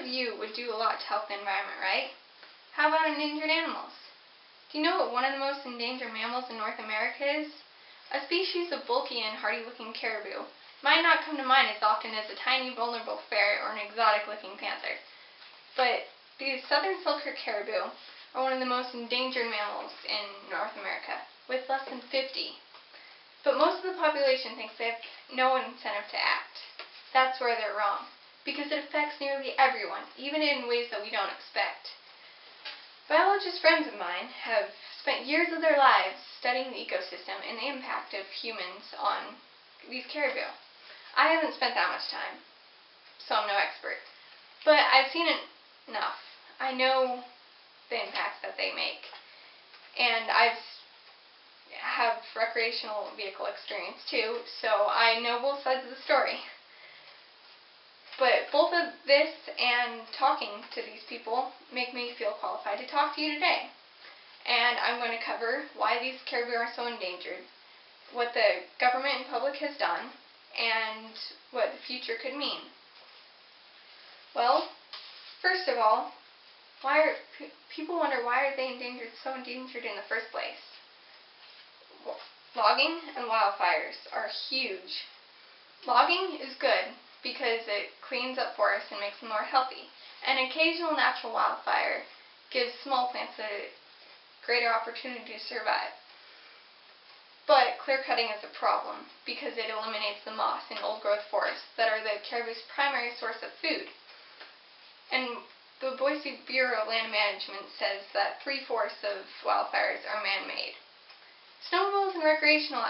of you would do a lot to help the environment, right? How about endangered animals? Do you know what one of the most endangered mammals in North America is? A species of bulky and hardy-looking caribou. Might not come to mind as often as a tiny, vulnerable ferret or an exotic-looking panther. But the southern silk-haired caribou are one of the most endangered mammals in North America, with less than 50. But most of the population thinks they have no incentive to act. That's where they're wrong, because it affects nearly everyone, even in ways that we don't expect. Biologist friends of mine have spent years of their lives studying the ecosystem and the impact of humans on these caribou. I haven't spent that much time, so I'm no expert. But I've seen it enough. I know the impacts that they make. And I have recreational vehicle experience too, so I know both sides of the story. But both of this and talking to these people make me feel qualified to talk to you today. And I'm going to cover why these caribou are so endangered, what the government and public has done, and what the future could mean. Well, first of all, people wonder why are they so endangered in the first place. Logging and wildfires are huge. Logging is good because it cleans up forests and makes them more healthy. An occasional natural wildfire gives small plants a greater opportunity to survive. But clear cutting is a problem because it eliminates the moss and old-growth forests that are the caribou's primary source of food. And the Boise Bureau of Land Management says that 3/4 of wildfires are man-made. Snowmobiles and recreational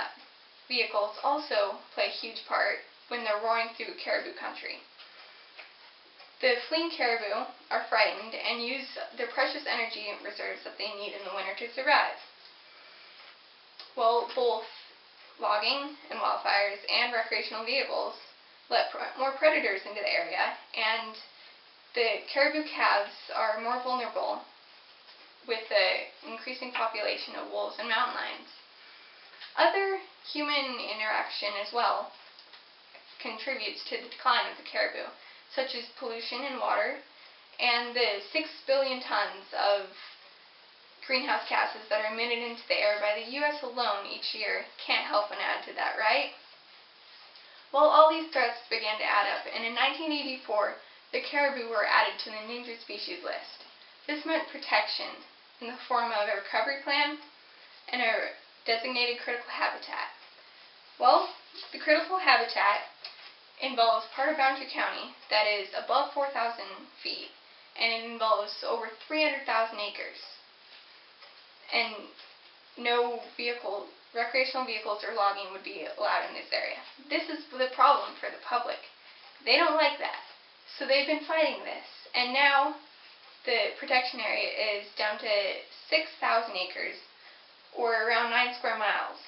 vehicles also play a huge part when they're roaring through caribou country. The fleeing caribou are frightened and use their precious energy reserves that they need in the winter to survive. Well, both logging and wildfires and recreational vehicles let more predators into the area, and the caribou calves are more vulnerable with the increasing population of wolves and mountain lions. Other human interaction as well contributes to the decline of the caribou, such as pollution in water and the 6 billion tons of greenhouse gases that are emitted into the air by the U.S. alone each year. Can't help but add to that, right? Well, all these threats began to add up, and in 1984, the caribou were added to the endangered species list. This meant protection in the form of a recovery plan and a designated critical habitat. Well, the critical habitat involves part of Boundary County that is above 4,000 feet, and it involves over 300,000 acres. And no recreational vehicles or logging would be allowed in this area. This is the problem for the public. They don't like that. So they've been fighting this, and now the protection area is down to 6,000 acres, or around 9 square miles.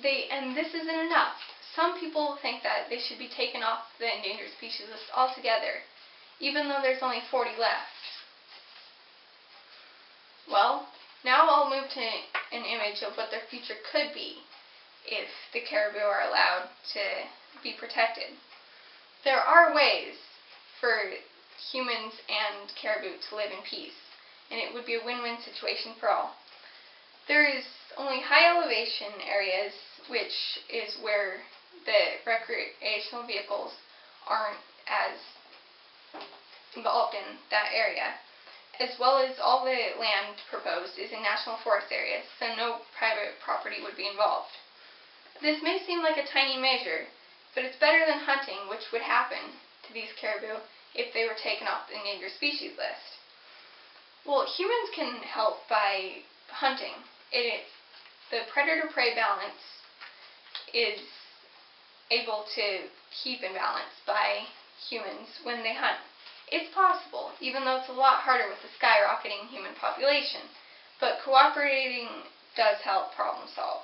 And this isn't enough. Some people think that they should be taken off the endangered species list altogether, even though there's only 40 left. Well, now I'll move to an image of what their future could be if the caribou are allowed to be protected. There are ways for humans and caribou to live in peace, and it would be a win-win situation for all. There is only high elevation areas, which is where the recreational vehicles aren't as involved in that area, as well as all the land proposed is in national forest areas, so no private property would be involved. This may seem like a tiny measure, but it's better than hunting, which would happen to these caribou if they were taken off the endangered species list. Well, humans can help by hunting. The predator-prey balance is able to keep in balance by humans when they hunt. It's possible, even though it's a lot harder with the skyrocketing human population, but cooperating does help problem solve.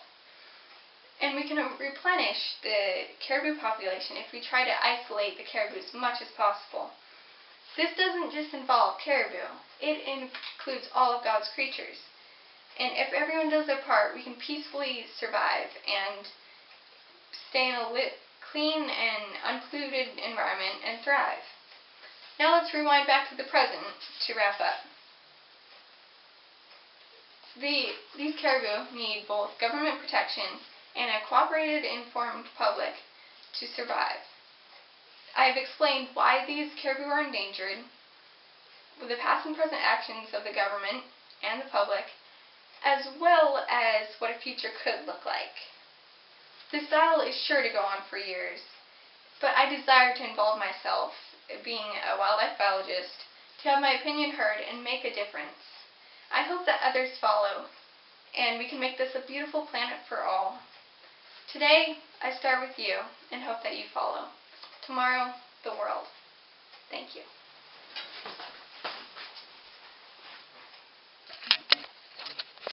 And we can replenish the caribou population if we try to isolate the caribou as much as possible. This doesn't just involve caribou, it includes all of God's creatures. And if everyone does their part, we can peacefully survive and stay in a clean and unpolluted environment and thrive. Now let's rewind back to the present to wrap up. These caribou need both government protection and a cooperated, informed public to survive. I have explained why these caribou are endangered, the past and present actions of the government and the public, as well as what a future could look like. This battle is sure to go on for years, but I desire to involve myself, being a wildlife biologist, to have my opinion heard and make a difference. I hope that others follow, and we can make this a beautiful planet for all. Today, I start with you and hope that you follow. Tomorrow, the world. Thank you.